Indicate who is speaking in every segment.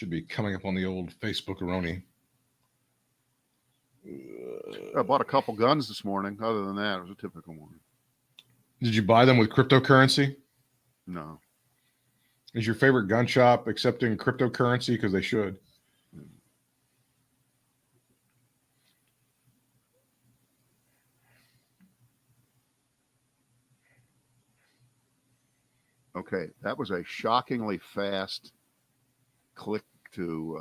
Speaker 1: should be coming up on the old Facebook-aroni.
Speaker 2: I bought a couple guns this morning. Other than that, it was a typical morning.
Speaker 1: Did you buy them with cryptocurrency?
Speaker 2: No.
Speaker 1: Is your favorite gun shop accepting cryptocurrency? Because they should.
Speaker 2: Okay, that was a shockingly fast click to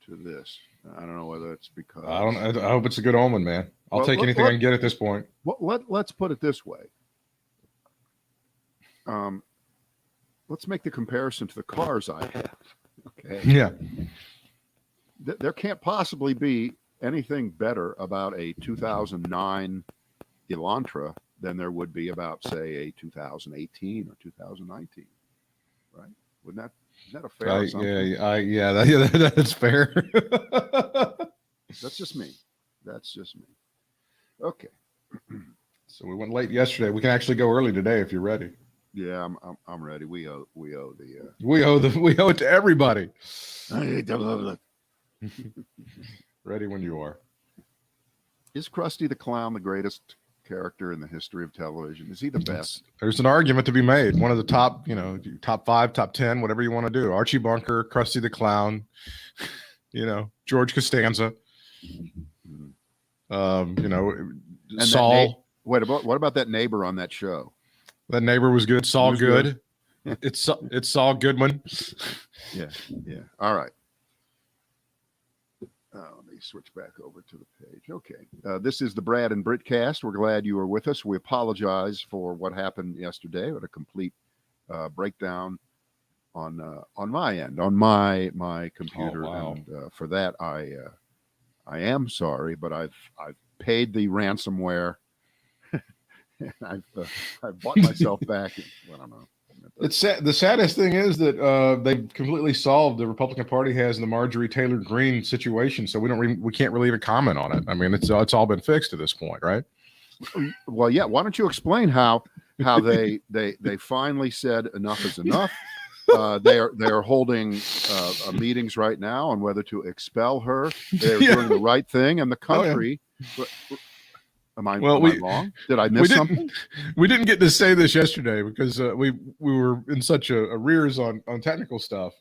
Speaker 2: this. I don't know whether it's because
Speaker 1: I hope it's a good omen, man. I'll take anything I can get at this point.
Speaker 2: Let's put it this way. Let's make the comparison to the cars I have. Okay.
Speaker 1: Yeah.
Speaker 2: There can't possibly be anything better about a 2009 Elantra than there would be about, say, a 2018 or 2019, right? Is that a fair assumption?
Speaker 1: That's fair.
Speaker 2: That's just me. Okay.
Speaker 1: So we went late yesterday. We can actually go early today if you're ready.
Speaker 2: Yeah, I'm ready. We owe it
Speaker 1: to everybody. Ready when you are.
Speaker 2: Is Krusty the Clown the greatest character in the history of television? Is he the best?
Speaker 1: There's an argument to be made. One of the top, top 5, top 10, whatever you want to do. Archie Bunker, Krusty the Clown, George Costanza,
Speaker 2: And
Speaker 1: Saul.
Speaker 2: What about that neighbor on that show?
Speaker 1: That neighbor was good. Saul Good. It's Saul Goodman.
Speaker 2: Yeah. All right. Let me switch back over to the page. Okay. This is the Brad and Britt cast. We're glad you are with us. We apologize for what happened yesterday. We had a complete breakdown on my end, on my computer.
Speaker 1: Oh, wow.
Speaker 2: And for that, I am sorry, but I've paid the ransomware. I've bought myself back. I don't know.
Speaker 1: It's sad. The saddest thing is that they've completely solved, the Republican Party has, the Marjorie Taylor Greene situation, so we can't really even comment on it. I mean, it's all been fixed at this point, right?
Speaker 2: Well, yeah. Why don't you explain how they finally said enough is enough? They are holding meetings right now on whether to expel her. They're doing the right thing, and the country. Oh, yeah. Am I wrong? Did I miss something?
Speaker 1: We didn't get to say this yesterday because we were in such arrears on technical stuff.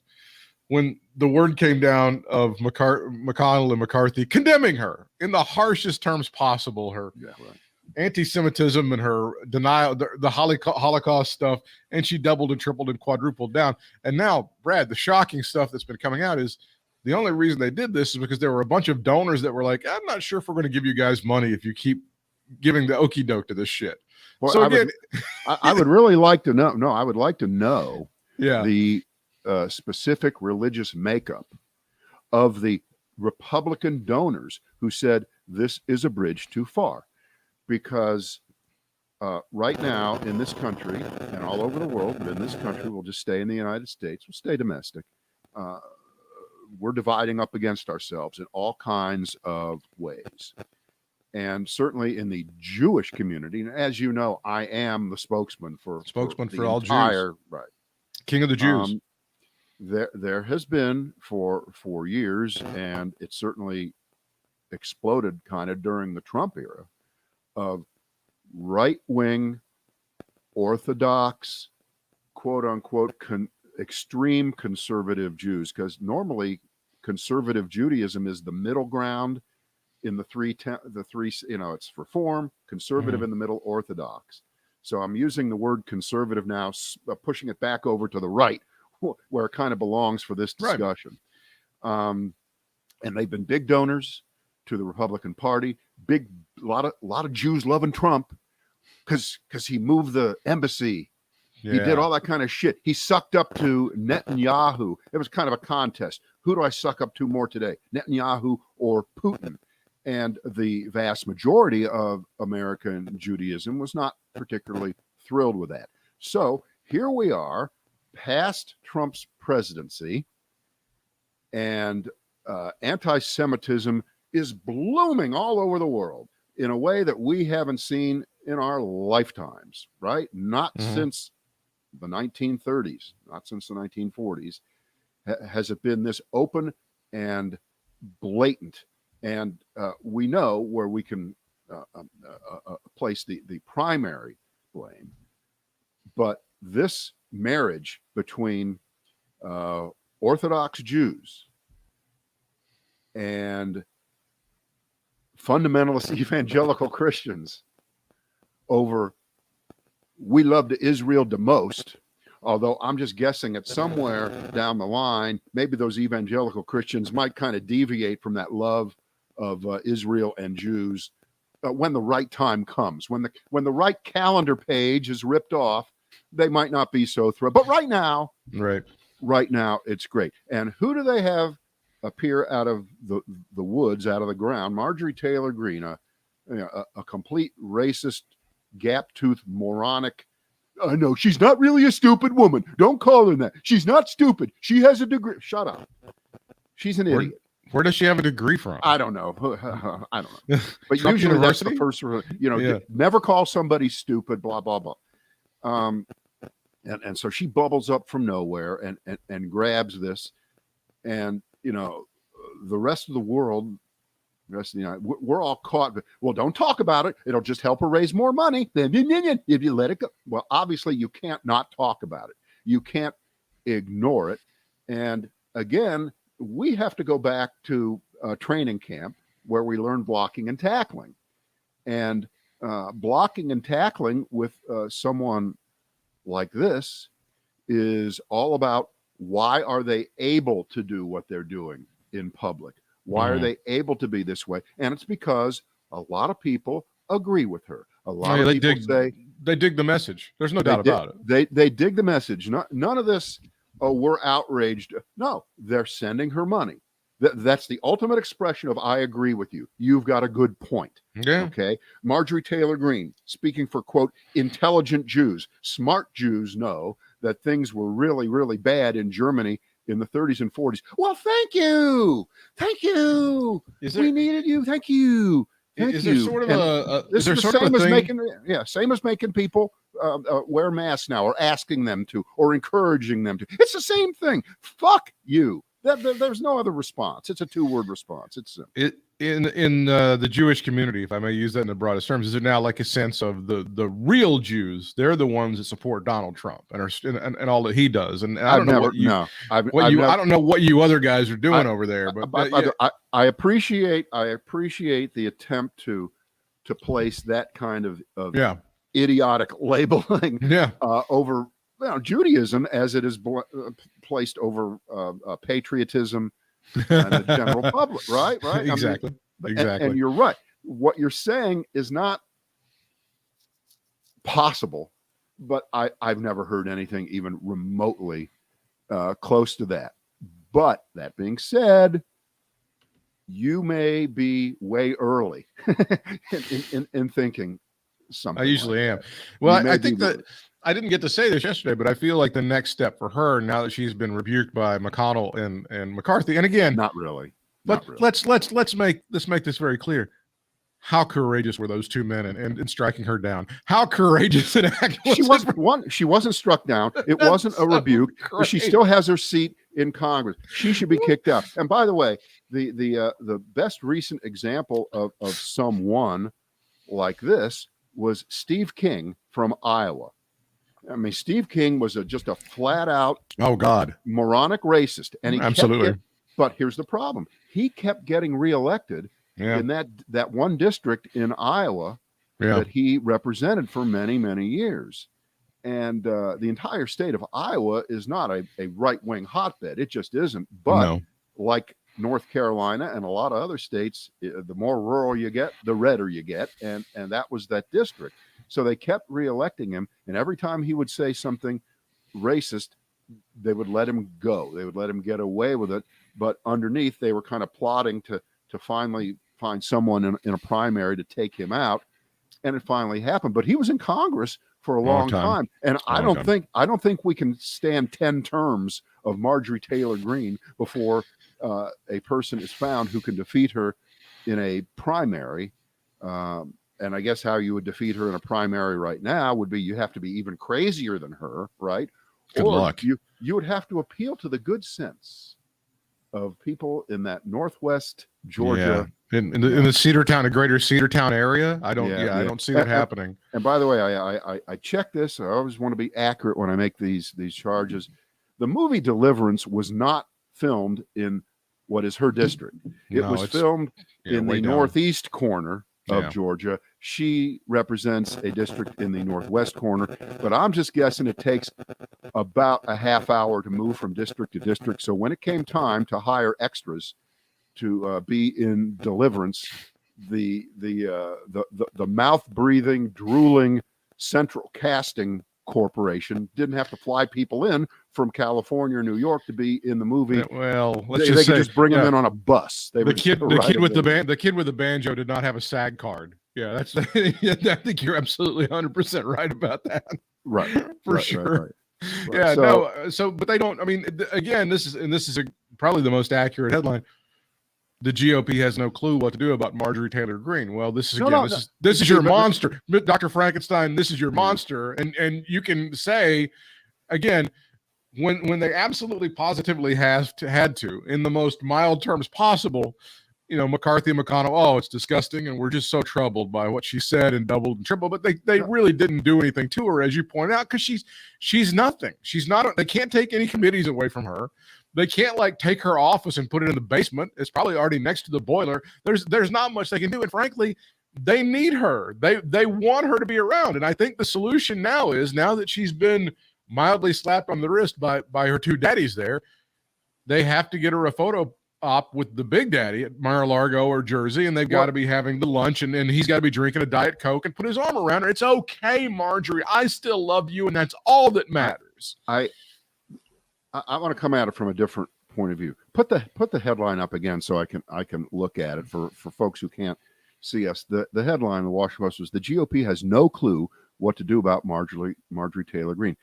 Speaker 1: When the word came down of McConnell and McCarthy condemning her in the harshest terms possible, her anti-Semitism and her denial, the Holocaust stuff, and she doubled and tripled and quadrupled down. And now, Brad, the shocking stuff that's been coming out is the only reason they did this is because there were a bunch of donors that were like, I'm not sure if we're going to give you guys money if you keep giving the okie doke to this shit.
Speaker 2: Well,
Speaker 1: so again,
Speaker 2: I would really like to know. No, I would like to know the specific religious makeup of the Republican donors who said this is a bridge too far. Because right now in this country and all over the world, but in this country, we'll just stay in the United States, we'll stay domestic. We're dividing up against ourselves in all kinds of ways. And certainly in the Jewish community, and as you know, I am the spokesman for
Speaker 1: all Jews.
Speaker 2: Right.
Speaker 1: King of the Jews.
Speaker 2: There has been for years, and it certainly exploded kind of during the Trump era, of right-wing, orthodox, quote-unquote, extreme conservative Jews, because normally conservative Judaism is the middle ground in the three, it's Reform, conservative in the middle, Orthodox. So I'm using the word conservative now, pushing it back over to the right, where it kind of belongs for this discussion. Right. And they've been big donors to the Republican Party. A lot of Jews loving Trump because he moved the embassy. Yeah. He did all that kind of shit. He sucked up to Netanyahu. It was kind of a contest. Who do I suck up to more today, Netanyahu or Putin? And the vast majority of American Judaism was not particularly thrilled with that. So here we are, past Trump's presidency, and anti-Semitism is blooming all over the world in a way that we haven't seen in our lifetimes, right? Not since the 1930s, not since the 1940s. has it been this open and blatant? And we know where we can place the primary blame. But this marriage between Orthodox Jews and fundamentalist evangelical Christians over we loved Israel the most, although I'm just guessing that somewhere down the line, maybe those evangelical Christians might kind of deviate from that love of Israel and Jews when the right time comes, when the right calendar page is ripped off, they might not be so thrilled. But right now, it's great. And who do they have appear out of the woods, out of the ground? Marjorie Taylor Greene, a complete racist, gap-toothed, moronic. No, she's not really a stupid woman. Don't call her that. She's not stupid. She has a degree. Shut up. She's an idiot.
Speaker 1: Where does she have a degree from?
Speaker 2: I don't know. I don't know. But usually that's the first, never call somebody stupid, blah, blah, blah. And so she bubbles up from nowhere and grabs this. And, the rest of the world, we're all caught. Well, don't talk about it. It'll just help her raise more money. Then if you let it go. Well, obviously you can't not talk about it. You can't ignore it. And again, we have to go back to training camp where we learn blocking and tackling. And blocking and tackling with someone like this is all about why are they able to do what they're doing in public? Why are they able to be this way? And it's because a lot of people agree with her. A lot of people say
Speaker 1: they dig the message. There's no doubt about
Speaker 2: it. They dig the message. None of this, oh, we're outraged. No, they're sending her money. That's the ultimate expression of I agree with you. You've got a good point.
Speaker 1: Yeah.
Speaker 2: Okay. Marjorie Taylor Greene, speaking for, quote, intelligent Jews. Smart Jews know that things were really, really bad in Germany in the 30s and 40s. Well, thank you. Thank you. We needed you. Thank you.
Speaker 1: Is there sort of
Speaker 2: this is the same as same as making people wear masks now, or asking them to, or encouraging them to. It's the same thing. Fuck you. There's no other response. It's a two-word response. It's simple.
Speaker 1: In the Jewish community, if I may use that in the broadest terms, is it now like a sense of the real Jews? They're the ones that support Donald Trump and all that he does. And I don't know what you other guys are doing over there. But
Speaker 2: I appreciate the attempt to place that kind of idiotic labeling over Judaism as it is placed over patriotism and the general public, right?
Speaker 1: Exactly. Exactly.
Speaker 2: And you're right. What you're saying is not possible, but I've never heard anything even remotely close to that. But that being said, you may be way early in thinking something.
Speaker 1: I usually
Speaker 2: like
Speaker 1: am. Well, I think that I didn't get to say this yesterday, but I feel like the next step for her, now that she's been rebuked by McConnell and McCarthy, and again,
Speaker 2: not really.
Speaker 1: Let's make this very clear. How courageous were those two men in striking her down? How courageous an act was
Speaker 2: she wasn't struck down. It wasn't a rebuke. Great. She still has her seat in Congress. She should be kicked out. And by the way, the best recent example of someone like this was Steve King from Iowa. I mean, Steve King was just a flat out moronic racist, and
Speaker 1: absolutely.
Speaker 2: But here's the problem: he kept getting reelected in that one district in Iowa that he represented for many, many years. And the entire state of Iowa is not a right-wing hotbed. It just isn't. But like North Carolina and a lot of other states, the more rural you get, the redder you get. And that was that district. So they kept reelecting him. And every time he would say something racist, they would let him go. They would let him get away with it. But underneath, they were kind of plotting to finally find someone in a primary to take him out. And it finally happened. But he was in Congress for a long time. And I don't think we can stand 10 terms of Marjorie Taylor Greene before a person is found who can defeat her in a primary. And I guess how you would defeat her in a primary right now would be you have to be even crazier than her, right?
Speaker 1: Good luck.
Speaker 2: You would have to appeal to the good sense of people in that Northwest Georgia,
Speaker 1: in the Cedartown, the greater Cedartown area. I don't see that happening.
Speaker 2: And by the way, I check this. I always want to be accurate when I make these charges. The movie Deliverance was not filmed in what is her district. It was filmed in the northeast corner of Georgia. She represents a district in the northwest corner, but I'm just guessing it takes about a half hour to move from district to district. So when it came time to hire extras to be in Deliverance, the mouth breathing, drooling Central Casting Corporation didn't have to fly people in from California or New York to be in the movie.
Speaker 1: Well,
Speaker 2: they could just bring them in on a bus.
Speaker 1: The kid with the banjo did not have a SAG card. Yeah, that's. I think you're absolutely 100% right about that.
Speaker 2: Right,
Speaker 1: for sure. Right. Yeah, but they don't. I mean, again, this is probably the most accurate headline. The GOP has no clue what to do about Marjorie Taylor Greene. Well, this is your monster, Dr. Frankenstein. This is your monster, and you can say, again, when they absolutely positively had to, in the most mild terms possible, McCarthy and McConnell, oh, it's disgusting, and we're just so troubled by what she said and doubled and tripled. But they really didn't do anything to her, as you pointed out, because she's nothing. She's not. They can't take any committees away from her. They can't take her office and put it in the basement. It's probably already next to the boiler. There's not much they can do. And frankly, they need her. They want her to be around. And I think the solution now that she's been mildly slapped on the wrist by her two daddies there, they have to get her a photo op with the big daddy at Mar-a-Lago or Jersey, and they've got to be having the lunch, and he's got to be drinking a Diet Coke and put his arm around her. It's okay, Marjorie. I still love you, and that's all that matters.
Speaker 2: I want to come at it from a different point of view. Put the headline up again so I can look at it for folks who can't see us. The headline in the Washington Post was, the GOP has no clue what to do about Marjorie Taylor Greene.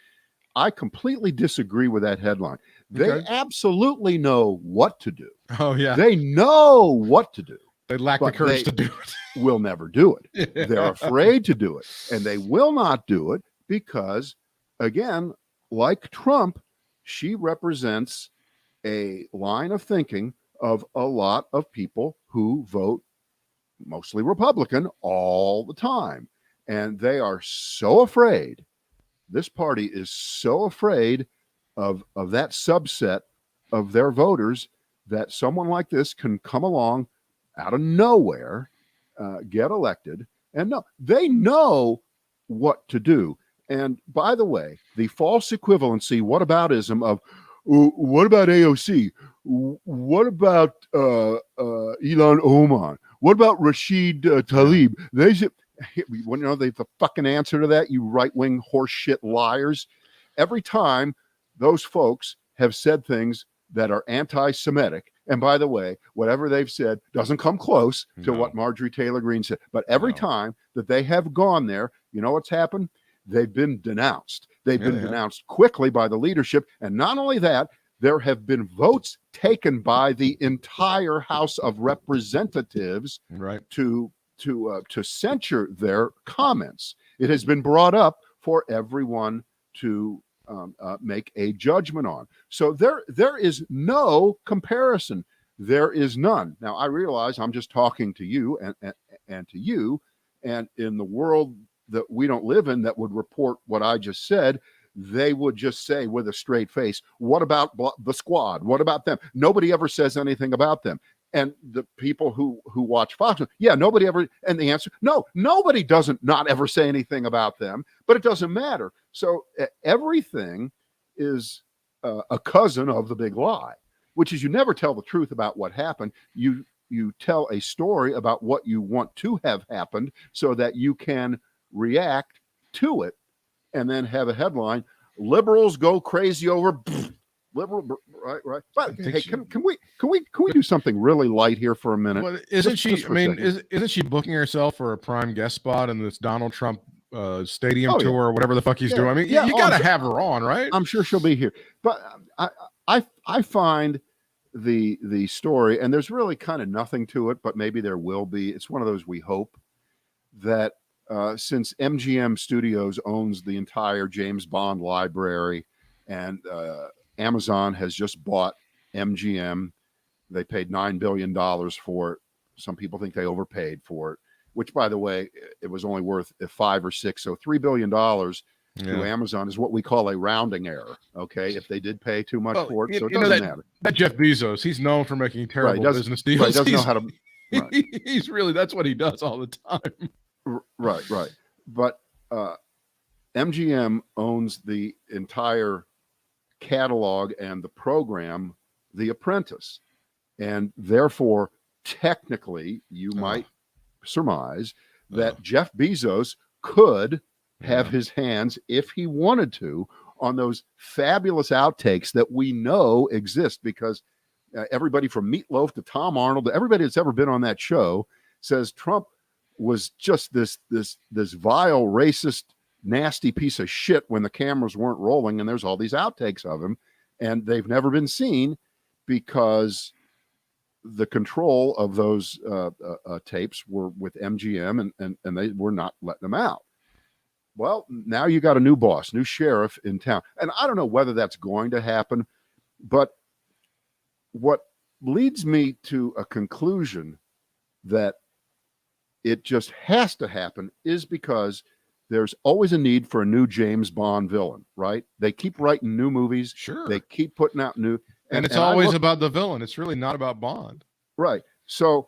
Speaker 2: I completely disagree with that headline. They absolutely know what to do.
Speaker 1: Oh, yeah.
Speaker 2: They know what to do.
Speaker 1: They lack the courage to do it.
Speaker 2: Will never do it. Yeah. They're afraid to do it. And they will not do it because, again, like Trump, she represents a line of thinking of a lot of people who vote mostly Republican all the time. And they are so afraid. This party is so afraid of that subset of their voters that someone like this can come along out of nowhere, get elected, and they know what to do. And by the way, the false equivalency, whataboutism of, what about AOC? What about Ilhan Omar? What about Rashid Tlaib? They should, the fucking answer to that, you right-wing horseshit liars. Every time those folks have said things that are anti-Semitic, and by the way, whatever they've said doesn't come close to what Marjorie Taylor Greene said. But every time that they have gone there, you know what's happened? They've been denounced. They've been denounced quickly by the leadership. And not only that, there have been votes taken by the entire House of Representatives to censure their comments. It has been brought up for everyone to make a judgment on. So there is no comparison. There is none. Now, I realize I'm just talking to you and to you, and in the world that we don't live in that would report what I just said, they would just say with a straight face, what about the squad? What about them? Nobody ever says anything about them. And the people who watch Fox, nobody ever, and the answer, no, nobody doesn't not ever say anything about them, but it doesn't matter. So everything is a cousin of the big lie, which is you never tell the truth about what happened. You tell a story about what you want to have happened so that you can react to it and then have a headline, liberals go crazy over liberal, right. But hey, can we do something really light here for a minute?
Speaker 1: Well, isn't she booking herself for a prime guest spot in this Donald Trump stadium tour or whatever the fuck he's doing? I mean, you got to have her on, right?
Speaker 2: I'm sure she'll be here. But I find the story, and there's really kind of nothing to it, but maybe there will be. It's one of those we hope that since MGM Studios owns the entire James Bond library And Amazon has just bought MGM. They paid $9 billion for it. Some people think they overpaid for it, which, by the way, it was only worth 5 or 6. So $3 billion to Amazon is what we call a rounding error. Okay. If they did pay too much for it, so it doesn't matter.
Speaker 1: That Jeff Bezos, he's known for making terrible business deals.
Speaker 2: Right, he doesn't know how to.
Speaker 1: Right. He's really, that's what he does all the time.
Speaker 2: Right. But MGM owns the entire catalog and the program, The Apprentice. And therefore, technically, you might surmise that Jeff Bezos could have his hands, if he wanted to, on those fabulous outtakes that we know exist, because everybody from Meatloaf to Tom Arnold, everybody that's ever been on that show says Trump was just this vile, racist, nasty piece of shit when the cameras weren't rolling, and there's all these outtakes of him, and they've never been seen because the control of those tapes were with MGM, and they were not letting them out. Well, now you got a new boss, new sheriff in town. And I don't know whether that's going to happen, but what leads me to a conclusion that it just has to happen is because there's always a need for a new James Bond villain, right? They keep writing new movies.
Speaker 1: Sure.
Speaker 2: They keep putting out new.
Speaker 1: And it's always about the villain. It's really not about Bond.
Speaker 2: Right. So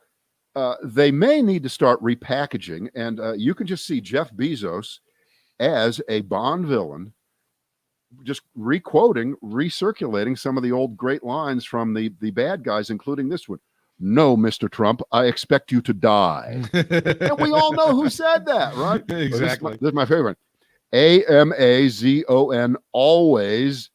Speaker 2: they may need to start repackaging. And you can just see Jeff Bezos as a Bond villain, just re-quoting, recirculating some of the old great lines from the bad guys, including this one. No, Mr. Trump, I expect you to die. And we all know who said that, right?
Speaker 1: Exactly.
Speaker 2: This is my favorite. Amazon always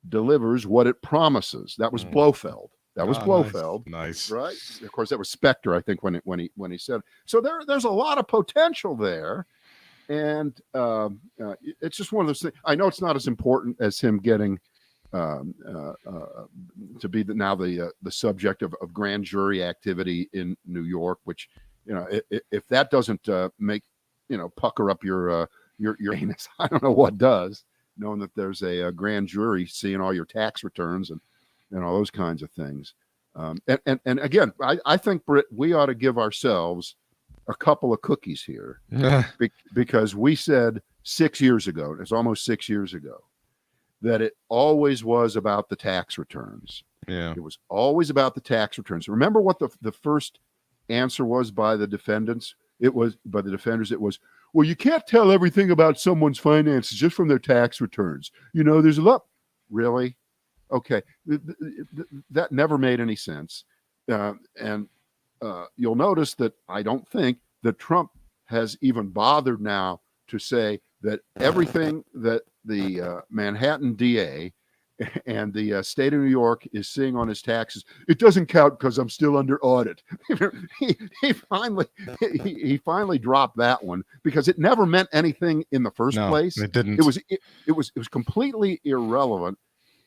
Speaker 2: delivers what it promises. That was Blofeld. That was Blofeld.
Speaker 1: Nice.
Speaker 2: Right? Of course, that was Spectre, I think, when he said it. So there's a lot of potential there. And it's just one of those things. I know it's not as important as him getting to be the subject of grand jury activity in New York, which, if that doesn't make, pucker up your anus, I don't know what does, knowing that there's a grand jury seeing all your tax returns and all those kinds of things. And again, I think, Britt, we ought to give ourselves a couple of cookies here because we said 6 years ago, it's almost 6 years ago, that it always was about the tax returns.
Speaker 1: Yeah.
Speaker 2: It was always about the tax returns. Remember what the first answer was by the defendants? It was by the defenders. It was, well, you can't tell everything about someone's finances just from their tax returns. There's a lot. Really? Okay. That never made any sense. And you'll notice that I don't think that Trump has even bothered now to say that everything that the Manhattan DA and the state of New York is seeing on his taxes, it doesn't count because I'm still under audit. he finally dropped that one because it never meant anything in the first place.
Speaker 1: It didn't.
Speaker 2: It was completely irrelevant.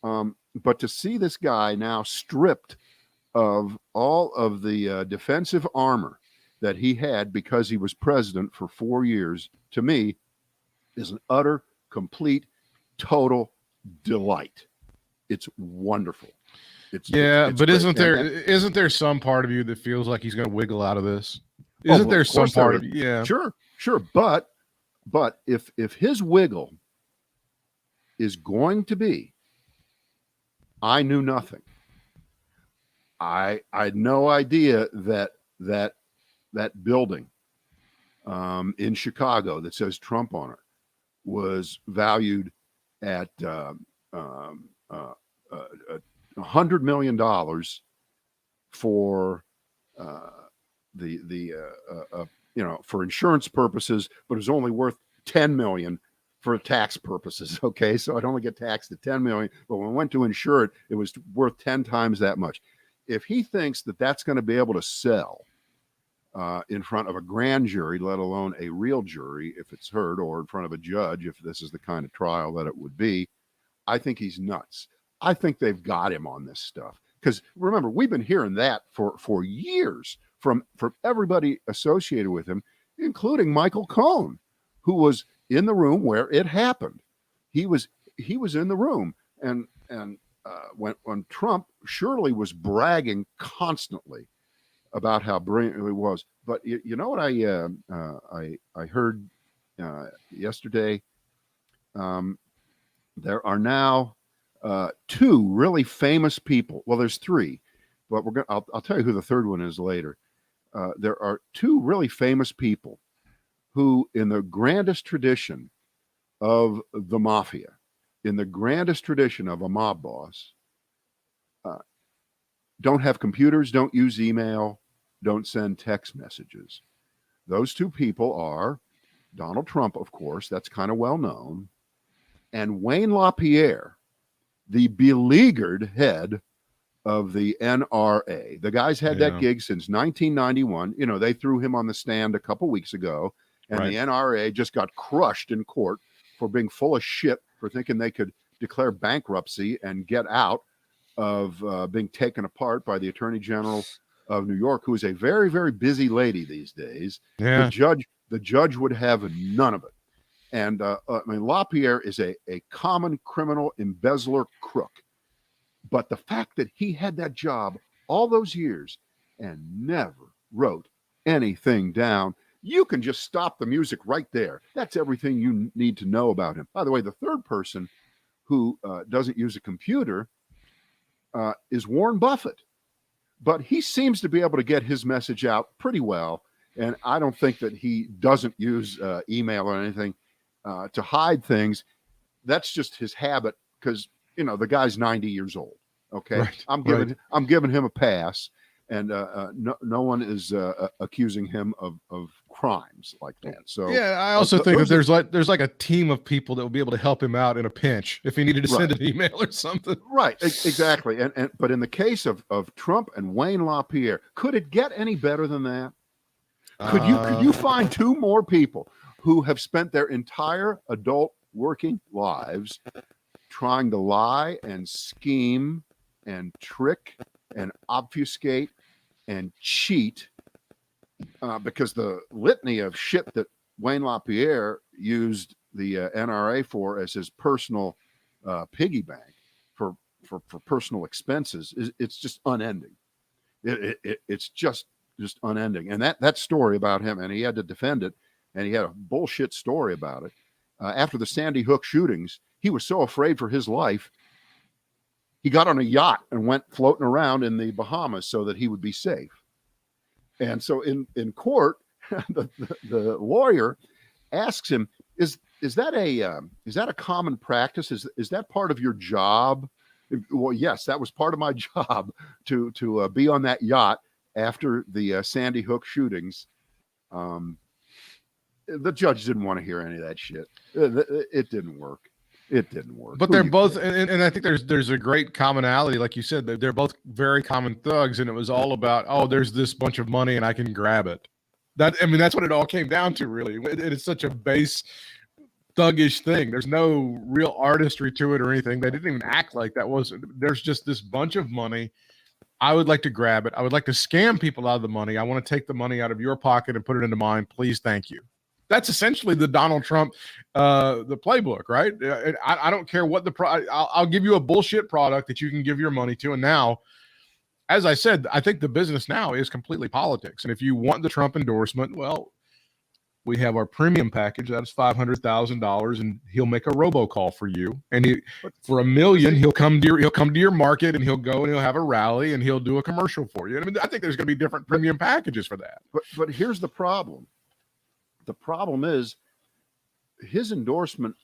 Speaker 2: But to see this guy now stripped of all of the defensive armor that he had because he was president for 4 years, to me, is an utter, complete, total delight. It's wonderful. It's
Speaker 1: but
Speaker 2: great.
Speaker 1: isn't there some part of you that feels like he's going to wiggle out of this? Isn't there some part of you? Yeah,
Speaker 2: sure. But if his wiggle is going to be, I knew nothing. I had no idea that building in Chicago that says Trump on it was valued at $100 million for for insurance purposes, but it was only worth $10 million for tax purposes. Okay, so I'd only get taxed at $10 million, but when I went to insure it, it was worth 10 times that much. If he thinks that that's going to be able to sell in front of a grand jury, let alone a real jury if it's heard, or in front of a judge if this is the kind of trial that it would be, I think he's nuts. I think they've got him on this stuff. Because remember, we've been hearing that for years from everybody associated with him, including Michael Cohen, who was in the room where it happened. He was in the room. And when Trump surely was bragging constantly about how brilliant he was, but you know what I heard yesterday? There are now two really famous people. Well, there's three, but I'll tell you who the third one is later. There are two really famous people who, in the grandest tradition of the mafia, in the grandest tradition of a mob boss, don't have computers, don't use email, don't send text messages. Those two people are Donald Trump, of course, that's kind of well known, and Wayne LaPierre, the beleaguered head of the NRA. The guy's had that gig since 1991. You know, they threw him on the stand a couple weeks ago, and the NRA just got crushed in court for being full of shit, for thinking they could declare bankruptcy and get out of being taken apart by the Attorney General of New York, who is a very, very busy lady these days.
Speaker 1: Yeah.
Speaker 2: The judge would have none of it. And I mean, LaPierre is a common criminal embezzler crook. But the fact that he had that job all those years and never wrote anything down, you can just stop the music right there. That's everything you need to know about him. By the way, the third person who doesn't use a computer is Warren Buffett. But he seems to be able to get his message out pretty well. And I don't think that he doesn't use email or anything to hide things. That's just his habit, because, you know, the guy's 90 years old. Okay. Right, I'm giving him a pass, and no one is accusing him of crimes like that. So
Speaker 1: yeah, I also think that there's like a team of people that will be able to help him out in a pinch if he needed to send an email or something. Right.
Speaker 2: Exactly. And but in the case of Trump and Wayne LaPierre, could it get any better than that? Could you find two more people who have spent their entire adult working lives trying to lie and scheme and trick and obfuscate and cheat, because the litany of shit that Wayne LaPierre used the NRA for as his personal piggy bank for personal expenses it's just unending. It's just unending. And that story about him, and he had to defend it, and he had a bullshit story about it. After the Sandy Hook shootings, he was so afraid for his life, he got on a yacht and went floating around in the Bahamas so that he would be safe. And so in court, the lawyer asks him, is that a common practice? Is that part of your job? Well, yes, that was part of my job to be on that yacht after the Sandy Hook shootings. The judge didn't want to hear any of that shit. It didn't work. It didn't work.
Speaker 1: But they're both, and I think there's a great commonality, like you said. They're both very common thugs, and it was all about, oh, there's this bunch of money and I can grab it. That's what it all came down to, really. It's such a base thuggish thing. There's no real artistry to it or anything. They didn't even act like that. There's just this bunch of money. I would like to grab it. I would like to scam people out of the money. I want to take the money out of your pocket and put it into mine. Please, thank you. That's essentially the Donald Trump, the playbook, right? I don't care what I'll give you a bullshit product that you can give your money to. And now, as I said, I think the business now is completely politics. And if you want the Trump endorsement, well, we have our premium package. That's $500,000, and he'll make a robocall for you. And for $1 million, he'll come to your market, and he'll go and he'll have a rally, and he'll do a commercial for you. I mean, I think there's going to be different premium packages for that.
Speaker 2: But here's the problem. The problem is his endorsement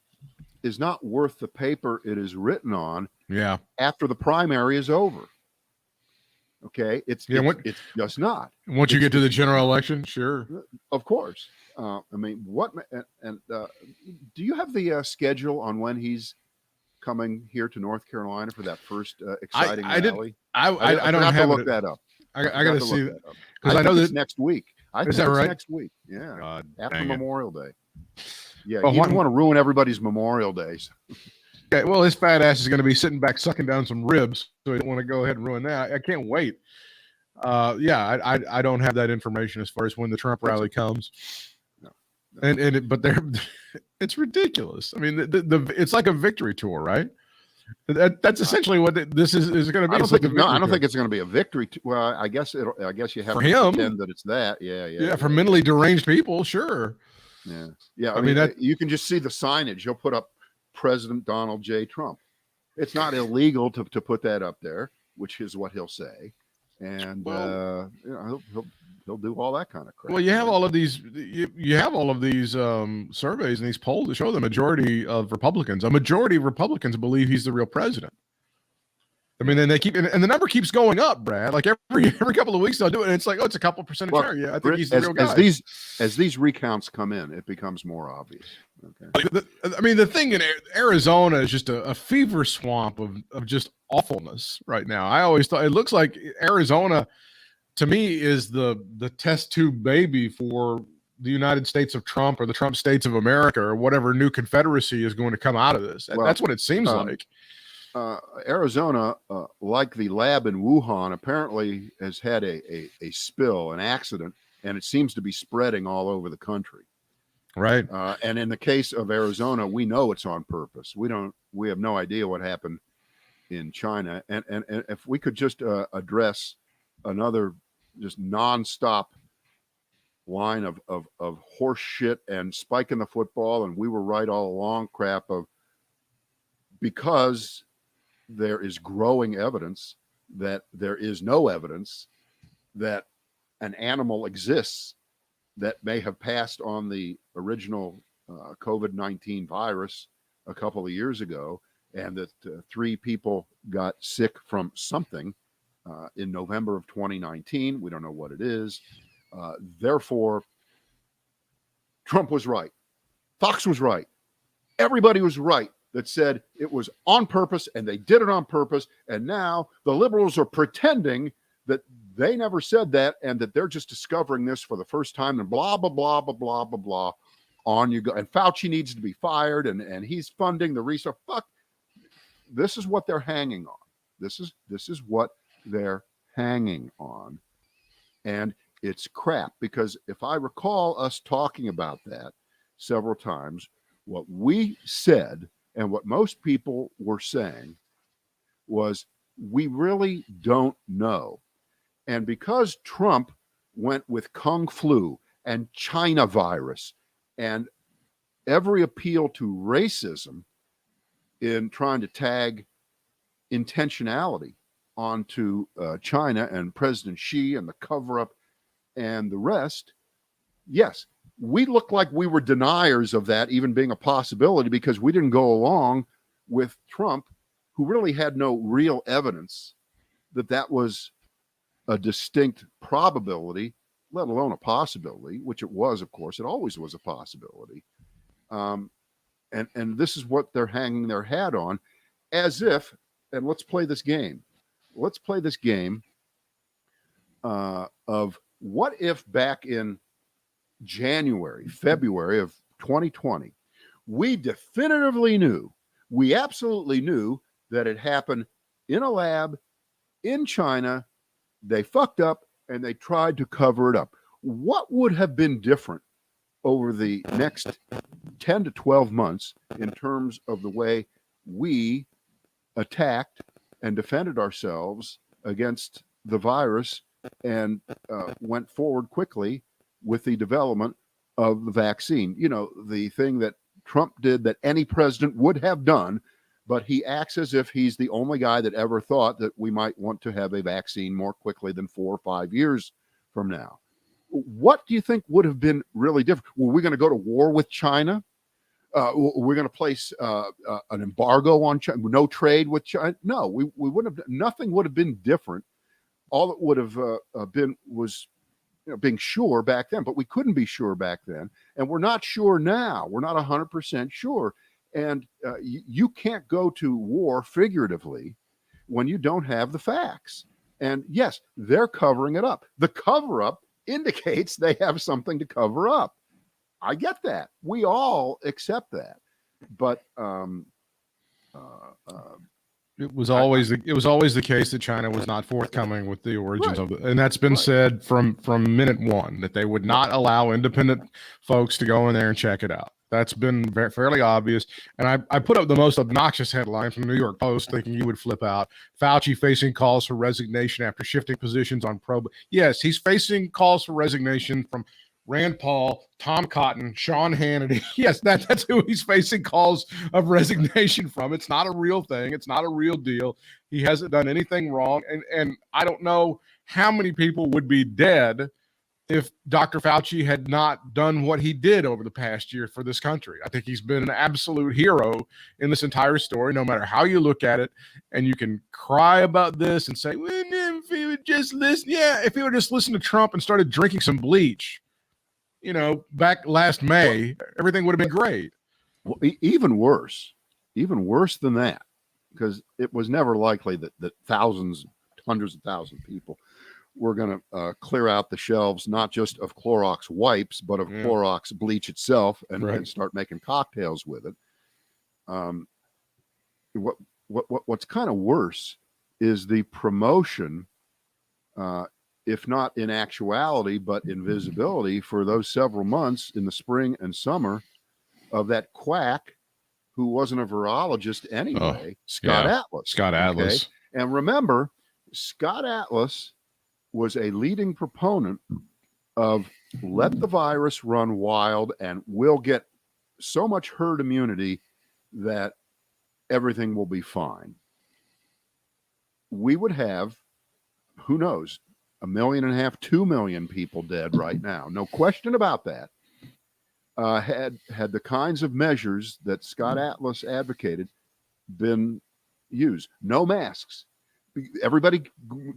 Speaker 2: is not worth the paper it is written on.
Speaker 1: Yeah.
Speaker 2: After the primary is over. Okay. It's just not.
Speaker 1: Once you get to the general election, sure.
Speaker 2: Of course. I mean, do you have the schedule on when he's coming here to North Carolina for that first exciting rally?
Speaker 1: I don't have to
Speaker 2: look that up.
Speaker 1: I got to see that,
Speaker 2: because I know that next week. I think
Speaker 1: that right?
Speaker 2: Next week. Yeah. God, after Memorial Day. Yeah. You don't want to ruin everybody's Memorial Days.
Speaker 1: Okay. Well, his fat ass is going to be sitting back sucking down some ribs, so he don't want to go ahead and ruin that. I can't wait. I don't have that information as far as when the Trump rally comes. No. But it's ridiculous. I mean, it's like a victory tour, right? That's essentially what this is going to be.
Speaker 2: I don't
Speaker 1: It's like
Speaker 2: think.
Speaker 1: a
Speaker 2: No, I
Speaker 1: victory
Speaker 2: don't
Speaker 1: tour.
Speaker 2: think it's going to be a victory. Well, I guess you have
Speaker 1: For
Speaker 2: to
Speaker 1: him.
Speaker 2: pretend that it's that. Yeah.
Speaker 1: For mentally deranged people, sure.
Speaker 2: Yeah.
Speaker 1: I mean, that
Speaker 2: you can just see the signage. He'll put up President Donald J. Trump. It's not illegal to put that up there, which is what he'll say, and he'll do all that kind of crap.
Speaker 1: Well, you have all of these. You have all of these surveys and these polls that show the majority of Republicans. A majority of Republicans believe he's the real president. I mean, then they keep, and the number keeps going up, Brad. Like every couple of weeks they'll do it, and it's like, oh, it's a couple percentage higher. Yeah, I think he's the real guy.
Speaker 2: As these recounts come in, it becomes more obvious. Okay.
Speaker 1: The thing in Arizona is just a fever swamp of just awfulness right now. I always thought it looks like Arizona, to me, is the test tube baby for the United States of Trump or the Trump states of America or whatever new confederacy is going to come out of this.
Speaker 2: Well,
Speaker 1: that's what it seems like.
Speaker 2: Arizona, like the lab in Wuhan, apparently has had a spill, an accident, and it seems to be spreading all over the country.
Speaker 1: Right.
Speaker 2: And in the case of Arizona, we know it's on purpose. We have no idea what happened in China. And if we could just address another just nonstop line of horse shit and spiking the football, and we were right all along crap of, because there is growing evidence that there is no evidence that an animal exists that may have passed on the original COVID-19 virus a couple of years ago, and that 3 people got sick from something in November of 2019. We don't know what it is. Therefore, Trump was right. Fox was right. Everybody was right that said it was on purpose, and they did it on purpose. And now the liberals are pretending that they never said that, and that they're just discovering this for the first time, and blah, blah, blah, blah, blah, blah, blah. On you go. And Fauci needs to be fired, and he's funding the research. Fuck. This is what they're hanging on. This is what they're hanging on. And it's crap, because if I recall us talking about that several times, what we said and what most people were saying was, we really don't know. And because Trump went with Kung Flu and China virus and every appeal to racism in trying to tag intentionality onto China and President Xi and the cover-up and the rest, yes, we look like we were deniers of that even being a possibility, because we didn't go along with Trump, who really had no real evidence that that was a distinct probability, let alone a possibility, which it was, of course. It always was a possibility. And this is what they're hanging their hat on, as if, and let's play this game. Let's play this game of what if back in January, February of 2020, we definitively knew, we absolutely knew that it happened in a lab in China. They fucked up and they tried to cover it up. What would have been different over the next 10 to 12 months in terms of the way we attacked and defended ourselves against the virus and went forward quickly with the development of the vaccine? You know, the thing that Trump did that any president would have done, but he acts as if he's the only guy that ever thought that we might want to have a vaccine more quickly than 4 or 5 years from now. What do you think would have been really different? Were we going to go to war with China? We're going to place an embargo on China, no trade with China? No, we wouldn't have. Nothing would have been different. All it would have been was, being sure back then, but we couldn't be sure back then, and we're not sure now. We're not 100% sure, and you can't go to war figuratively when you don't have the facts. And yes, they're covering it up. The cover-up indicates they have something to cover up. I get that. We all accept that, but
Speaker 1: it was always the case that China was not forthcoming with the origins of it, and that's been said from minute one, that they would not allow independent folks to go in there and check it out. That's been fairly obvious. And I put up the most obnoxious headline from the New York Post, thinking you would flip out. Fauci facing calls for resignation after shifting positions on probe. Yes, he's facing calls for resignation from Rand Paul, Tom Cotton, Sean Hannity. Yes, that's who he's facing calls of resignation from. It's not a real thing. It's not a real deal. He hasn't done anything wrong. And I don't know how many people would be dead if Dr. Fauci had not done what he did over the past year for this country. I think he's been an absolute hero in this entire story, no matter how you look at it. And you can cry about this and say, well, if he would just listen. Yeah, if he would just listen to Trump and started drinking some bleach, back last May, everything would have been great.
Speaker 2: Well, even worse than that, because it was never likely that thousands, hundreds of thousands of people were going to clear out the shelves, not just of Clorox wipes, but of Clorox bleach itself, and start making cocktails with it. What's kind of worse is the promotion, if not in actuality, but in visibility for those several months in the spring and summer of that quack who wasn't a virologist anyway, Scott Atlas.
Speaker 1: Scott Atlas.
Speaker 2: And remember, Scott Atlas was a leading proponent of let the virus run wild and we'll get so much herd immunity that everything will be fine. We would have, who knows, 1.5 million, 2 million people dead right now. No question about that. Had the kinds of measures that Scott Atlas advocated been used. No masks. Everybody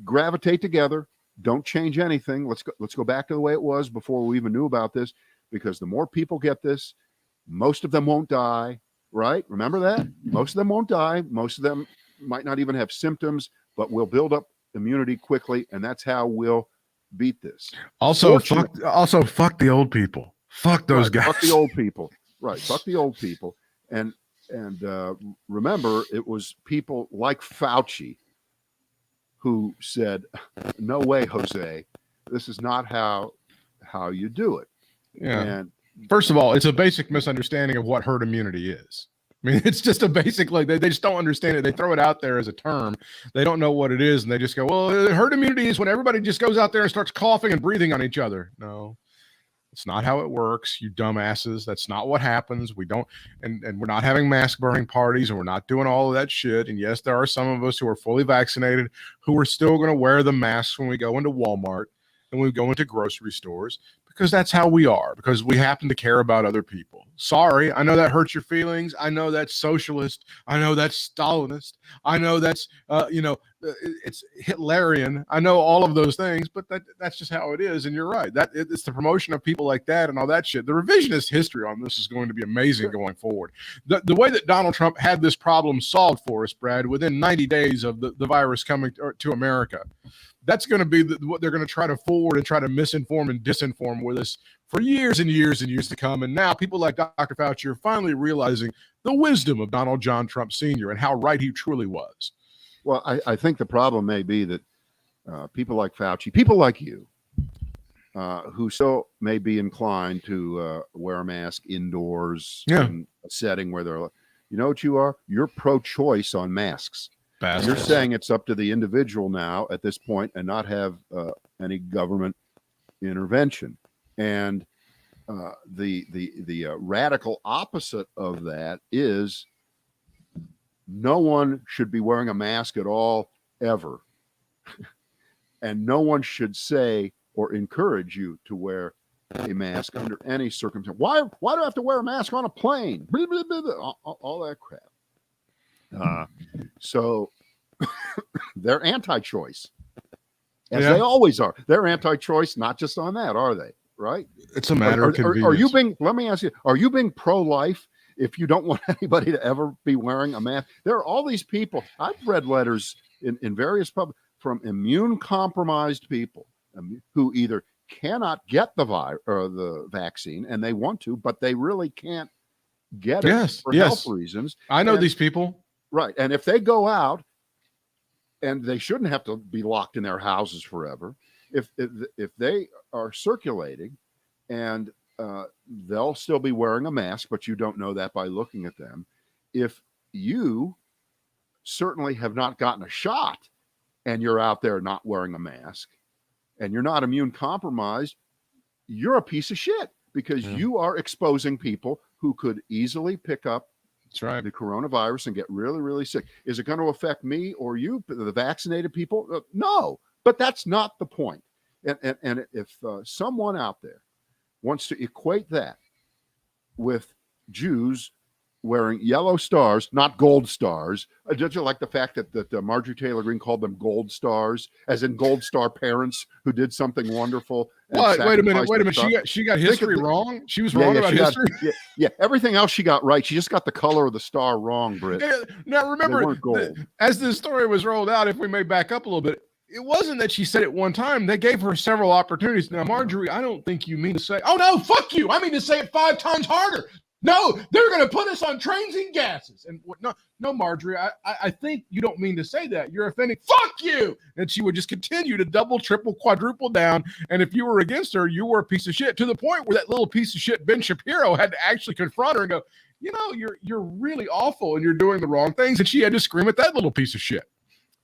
Speaker 2: gravitate together. Don't change anything. Let's go back to the way it was before we even knew about this, because the more people get this, most of them won't die, right? Remember that? Most of them won't die. Most of them might not even have symptoms, but we'll build up immunity quickly, and that's how we'll beat this.
Speaker 1: Also, fuck the old people. Fuck those guys.
Speaker 2: Fuck the old people. Right. Fuck the old people. And remember, it was people like Fauci who said, no way, Jose, this is not how you do it.
Speaker 1: Yeah.
Speaker 2: And
Speaker 1: first of all, it's a basic misunderstanding of what herd immunity is. I mean, it's just a basic, like, they just don't understand it. They throw it out there as a term. They don't know what it is. And they just go, well, herd immunity is when everybody just goes out there and starts coughing and breathing on each other. No, it's not how it works, you dumbasses. That's not what happens. We don't, and we're not having mask burning parties, and we're not doing all of that shit. And yes, there are some of us who are fully vaccinated who are still going to wear the masks when we go into Walmart and we go into grocery stores, because that's how we are, because we happen to care about other people. Sorry, I know that hurts your feelings. I know that's socialist. I know that's Stalinist. I know that's, it's Hitlerian. I know all of those things, but that's just how it is. And you're right. It's the promotion of people like that and all that shit. The revisionist history on this is going to be amazing going forward. The way that Donald Trump had this problem solved for us, Brad, within 90 days of the virus coming to America, that's going to be what they're going to try to forward and try to misinform and disinform with us for years and years and years to come. And now people like Dr. Fauci are finally realizing the wisdom of Donald John Trump Sr. and how right he truly was.
Speaker 2: Well, I think the problem may be that people like Fauci, people like you, who still may be inclined to wear a mask indoors in a setting where they're, you know what you are? You're pro-choice on masks.
Speaker 1: Bastards.
Speaker 2: You're saying it's up to the individual now at this point and not have any government intervention. And the radical opposite of that is no one should be wearing a mask at all, ever. And no one should say or encourage you to wear a mask under any circumstance. Why do I have to wear a mask on a plane? Blah, blah, blah, blah, all that crap. So they're anti-choice, as they always are. They're anti-choice, not just on that, are they? Right?
Speaker 1: It's a matter of convenience.
Speaker 2: Are you being? Let me ask you: are you being pro-life if you don't want anybody to ever be wearing a mask? There are all these people. I've read letters in various from immune-compromised people who either cannot get the vaccine and they want to, but they really can't get it for health reasons.
Speaker 1: I know these people.
Speaker 2: Right. And if they go out, and they shouldn't have to be locked in their houses forever, if they are circulating and they'll still be wearing a mask, but you don't know that by looking at them. If you certainly have not gotten a shot and you're out there not wearing a mask and you're not immune compromised, you're a piece of shit because you are exposing people who could easily pick up the coronavirus and get really, really sick. Is it going to affect me or you, the vaccinated people? No, but that's not the point. And if someone out there wants to equate that with Jews wearing yellow stars, not gold stars, just like the fact that Marjorie Taylor Greene called them gold stars, as in gold star parents who did something wonderful.
Speaker 1: What? Wait a minute. She got history wrong. She was wrong about history.
Speaker 2: Everything else she got right. She just got the color of the star wrong, Britt.
Speaker 1: Now remember, as the story was rolled out, if we may back up a little bit, it wasn't that she said it one time. They gave her several opportunities. Now, Marjorie, I don't think you mean to say, oh no, fuck you. I mean to say it 5 times harder. No, they're going to put us on trains and gases. And no, Marjorie, I think you don't mean to say that. You're offending. Fuck you. And she would just continue to double, triple, quadruple down. And if you were against her, you were a piece of shit, to the point where that little piece of shit, Ben Shapiro, had to actually confront her and go, you know, you're really awful and you're doing the wrong things. And she had to scream at that little piece of shit.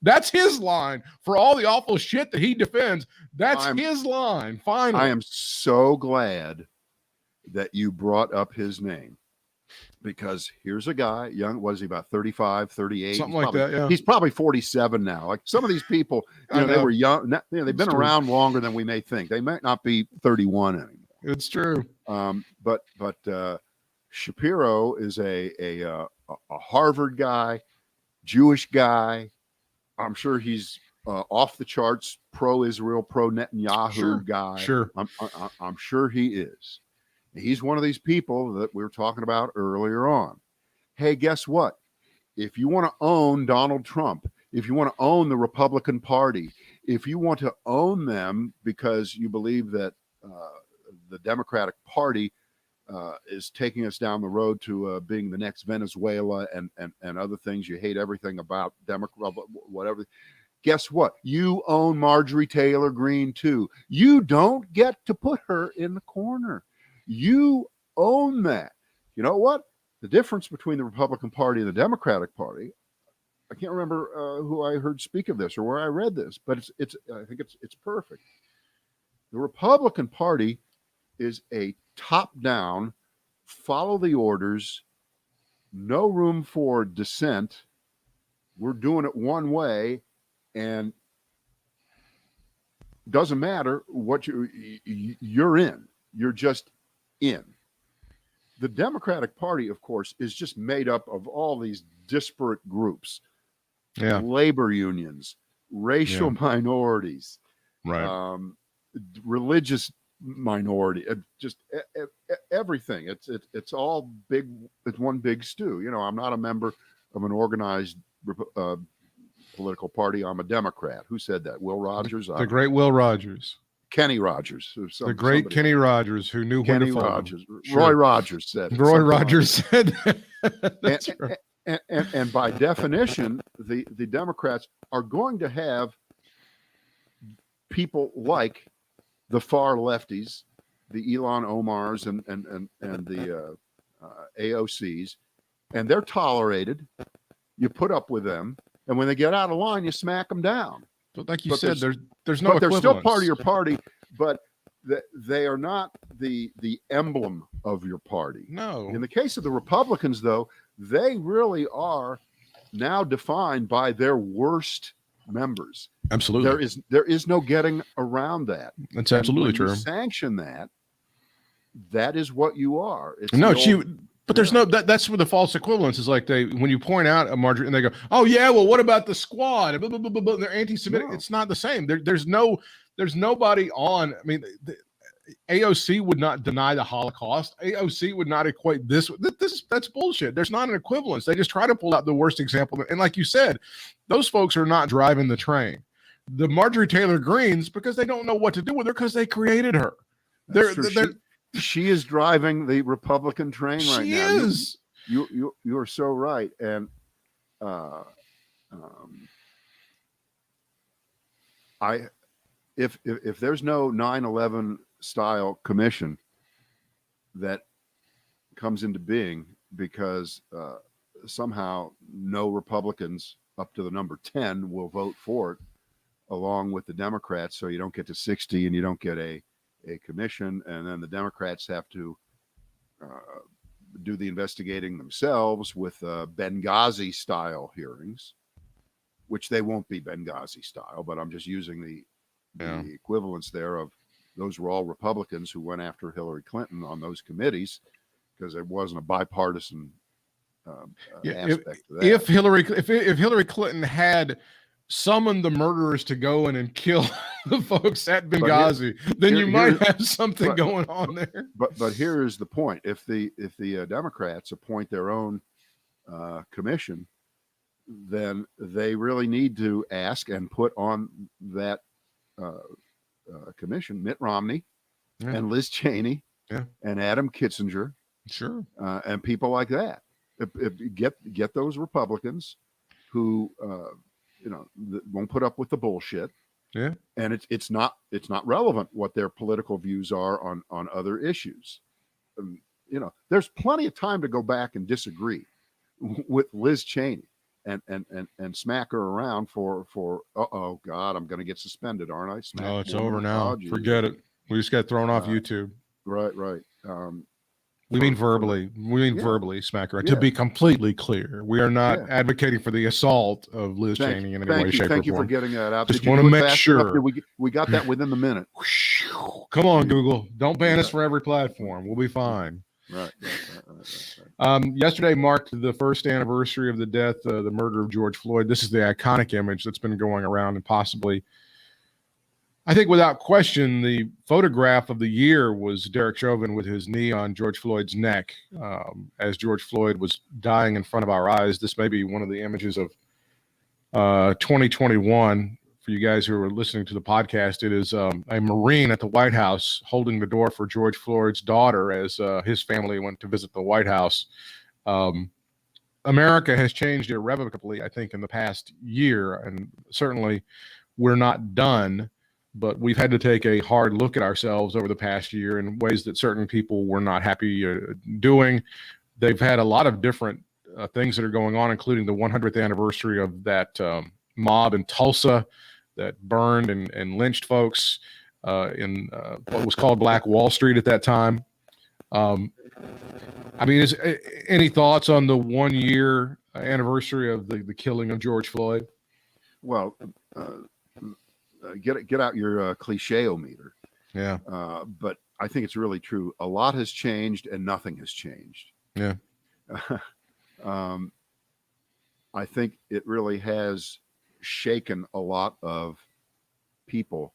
Speaker 1: That's his line for all the awful shit that he defends. That's his line. Finally.
Speaker 2: I am so glad that you brought up his name, because here's a guy, young, what is he, about 35, 38?
Speaker 1: Something like that, yeah.
Speaker 2: He's probably 47 now. Like some of these people, they were young. They've been around longer than we may think. They might not be 31 anymore.
Speaker 1: It's true.
Speaker 2: But Shapiro is a Harvard guy, Jewish guy. I'm sure he's off the charts, pro-Israel, pro-Netanyahu guy.
Speaker 1: Sure.
Speaker 2: I'm sure he is. He's one of these people that we were talking about earlier on. Hey, guess what? If you want to own Donald Trump, if you want to own the Republican Party, if you want to own them because you believe that the Democratic Party is taking us down the road to being the next Venezuela and other things, you hate everything about Democrat, whatever. Guess what? You own Marjorie Taylor Greene too. You don't get to put her in the corner. You own that. You know what? The difference between the Republican Party and the Democratic Party, I can't remember who I heard speak of this or where I read this, but I think it's perfect. The Republican Party is a top-down, follow the orders, no room for dissent. We're doing it one way, and doesn't matter what you're in. You're just in. The Democratic Party, of course, is just made up of all these disparate groups, labor unions, racial minorities, religious minority, just everything. It's all big. It's one big stew. You know, I'm not a member of an organized political party. I'm a Democrat. Who said that? Will Rogers?
Speaker 1: The great Will Rogers.
Speaker 2: Kenny Rogers.
Speaker 1: The great Kenny Rogers, who knew when to fold.
Speaker 2: Rogers. Roy Rogers said it.
Speaker 1: Roy Rogers said that.
Speaker 2: And by definition, the Democrats are going to have people like the far lefties, the Ilhan Omars and the AOCs, and they're tolerated. You put up with them, and when they get out of line, you smack them down.
Speaker 1: But like you said, there's no.
Speaker 2: But they're still part of your party, but they are not the emblem of your party.
Speaker 1: No.
Speaker 2: In the case of the Republicans, though, they really are now defined by their worst members.
Speaker 1: Absolutely.
Speaker 2: There is no getting around that.
Speaker 1: That's absolutely true.
Speaker 2: You sanction that. That is what you are. It's
Speaker 1: but there's no that's where the false equivalence is. Like when you point out a Marjorie and they go, oh yeah, well what about the squad? Blah, blah, blah, blah, blah. They're anti-Semitic. No. It's not the same. There's nobody on. I mean, AOC would not deny the Holocaust. AOC would not equate this. That's bullshit. There's not an equivalence. They just try to pull out the worst example. And like you said, those folks are not driving the train. The Marjorie Taylor Greenes, because they don't know what to do with her because they created her.
Speaker 2: She is driving the Republican train right now.
Speaker 1: She is.
Speaker 2: You are so right. And if there's no 9/11 style commission, that comes into being because somehow no Republicans up to the number 10 will vote for it along with the Democrats. So you don't get to 60 and you don't get a commission. And then the Democrats have to do the investigating themselves with Benghazi style hearings, which they won't be Benghazi style, but I'm just using the equivalence there of those were all Republicans who went after Hillary Clinton on those committees because it wasn't a bipartisan aspect to that.
Speaker 1: If Hillary Clinton had summoned the murderers to go in and kill the folks at Benghazi, then you might have something going on there.
Speaker 2: But here is the point: if the Democrats appoint their own commission, then they really need to ask and put on that commission Mitt Romney and Liz Cheney and Adam Kinzinger, and people like that. If get those Republicans who won't put up with the bullshit. Yeah, and it's not relevant what their political views are on other issues. There's plenty of time to go back and disagree with Liz Cheney and smack her around for oh God, I'm going to get suspended, aren't I?
Speaker 1: No, it's over now. Forget it. We just got thrown off YouTube.
Speaker 2: Right.
Speaker 1: We mean verbally smack her. To be completely clear, we are not advocating for the assault of Liz Cheney in any way, shape, or form.
Speaker 2: Thank you for getting that out.
Speaker 1: Just want to make sure.
Speaker 2: We got that within the minute.
Speaker 1: Come on, Google. Don't ban us for every platform. We'll be fine.
Speaker 2: Right.
Speaker 1: Yesterday marked the first anniversary of the death, the murder of George Floyd. This is the iconic image that's been going around and possibly, I think without question, the photograph of the year was Derek Chauvin with his knee on George Floyd's neck as George Floyd was dying in front of our eyes. This may be one of the images of 2021. For you guys who are listening to the podcast, it is a Marine at the White House holding the door for George Floyd's daughter as his family went to visit the White House. America has changed irrevocably, I think, in the past year, and certainly we're not done. But we've had to take a hard look at ourselves over the past year in ways that certain people were not happy doing. They've had a lot of different things that are going on, including the 100th anniversary of that mob in Tulsa that burned and lynched folks in what was called Black Wall Street at that time. Is any thoughts on the 1 year anniversary of the killing of George Floyd?
Speaker 2: Well, get out your cliche-o-meter.
Speaker 1: Yeah.
Speaker 2: But I think it's really true. A lot has changed and nothing has changed.
Speaker 1: Yeah.
Speaker 2: I think it really has shaken a lot of people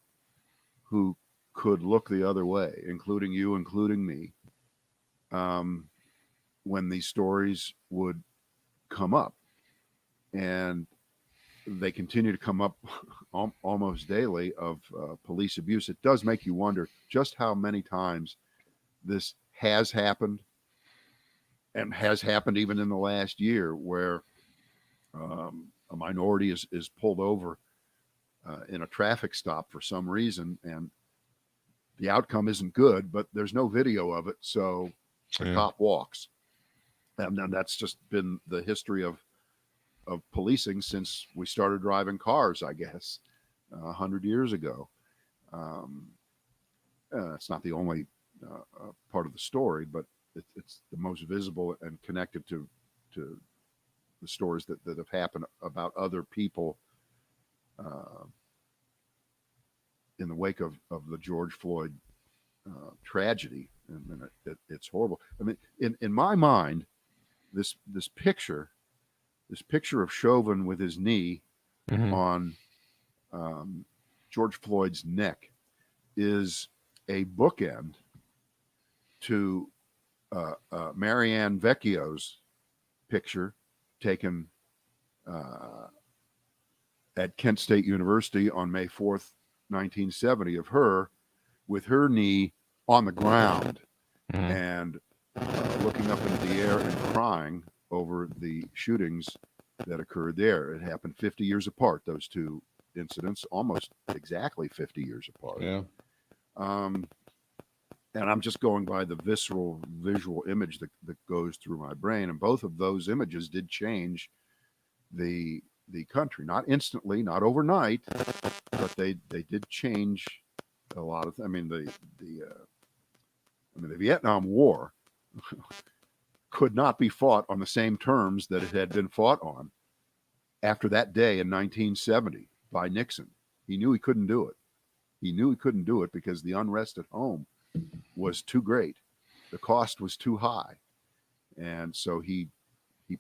Speaker 2: who could look the other way, including you, including me, when these stories would come up. And they continue to come up almost daily of police abuse. It does make you wonder just how many times this has happened and has happened even in the last year where a minority is pulled over in a traffic stop for some reason and the outcome isn't good, but there's no video of it. So the cop walks. And then that's just been the history of policing since we started driving cars, I guess, 100 years ago. That's not the only part of the story, but it's the most visible and connected to the stories that have happened about other people in the wake of the George Floyd tragedy. And it's horrible. I mean, in my mind, this picture of Chauvin with his knee on George Floyd's neck is a bookend to Marianne Vecchio's picture taken at Kent State University on May 4th, 1970, of her with her knee on the ground and looking up into the air and crying over the shootings that occurred there. It happened 50 years apart, those two incidents, almost exactly 50 years apart.
Speaker 1: Yeah.
Speaker 2: and I'm just going by the visceral visual image that goes through my brain. And both of those images did change the country, not instantly, not overnight, but they did change a lot of. I mean, the Vietnam War could not be fought on the same terms that it had been fought on after that day in 1970 by Nixon. He knew he couldn't do it. He knew he couldn't do it because the unrest at home was too great. The cost was too high. And so he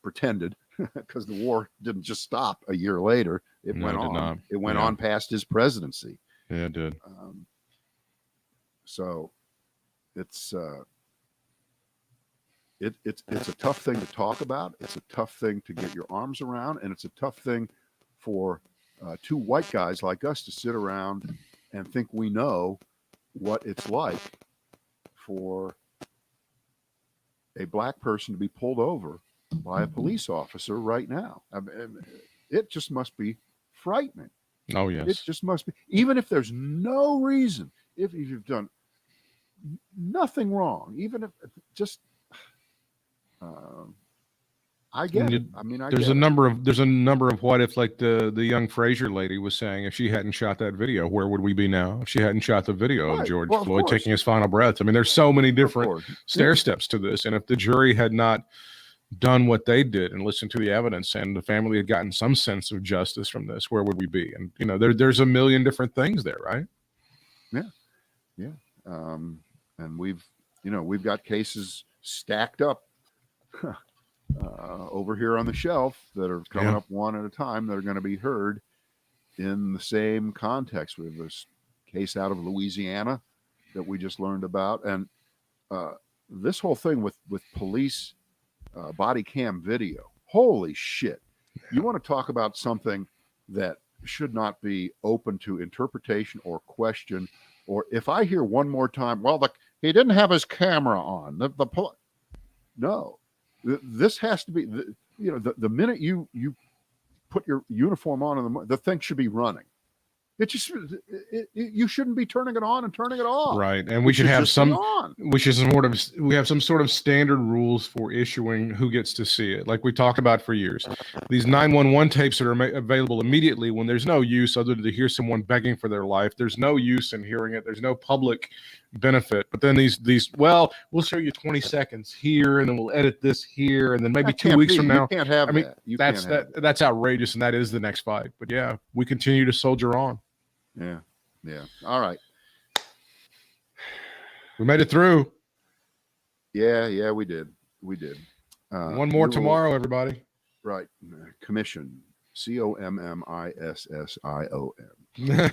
Speaker 2: pretended, because the war didn't just stop a year later. It went on. It went on past his presidency.
Speaker 1: Yeah, it did.
Speaker 2: So it's a tough thing to talk about. It's a tough thing to get your arms around, and it's a tough thing for two white guys like us to sit around and think we know what it's like for a black person to be pulled over by a police officer right now. I mean, it just must be frightening.
Speaker 1: Oh, yes.
Speaker 2: It just must be. Even if there's no reason, if you've done nothing wrong, even if just, I get it. I mean,
Speaker 1: there's a number of what if, like the young Fraser lady was saying, if she hadn't shot that video, where would we be now? If she hadn't shot the video of George Floyd taking his final breath. I mean, there's so many different stair steps to this. And if the jury had not done what they did and listened to the evidence, and the family had gotten some sense of justice from this, where would we be? And, you know, there's a million different things there, right?
Speaker 2: Yeah. And we've got cases stacked up over here on the shelf that are coming up one at a time that are going to be heard in the same context. We have this case out of Louisiana that we just learned about. And this whole thing with police body cam video, holy shit. You want to talk about something that should not be open to interpretation or question, or if I hear one more time, well, he didn't have his camera on. No, this has to be, the minute you put your uniform on, the thing should be running. It just, you shouldn't be turning it on and turning it off.
Speaker 1: Right. And we should have we have some sort of standard rules for issuing who gets to see it. Like we talked about for years, these 911 tapes that are available immediately when there's no use other than to hear someone begging for their life. There's no use in hearing it. There's no public benefit. But then we'll show you 20 seconds here, and then we'll edit this here. And then maybe 2 weeks from now,
Speaker 2: you can't have that.
Speaker 1: That's outrageous. And that is the next fight. But yeah, we continue to soldier on.
Speaker 2: Yeah. All right.
Speaker 1: We made it through.
Speaker 2: Yeah, we did.
Speaker 1: One more tomorrow, everybody.
Speaker 2: Right. Commission. COMMISSION.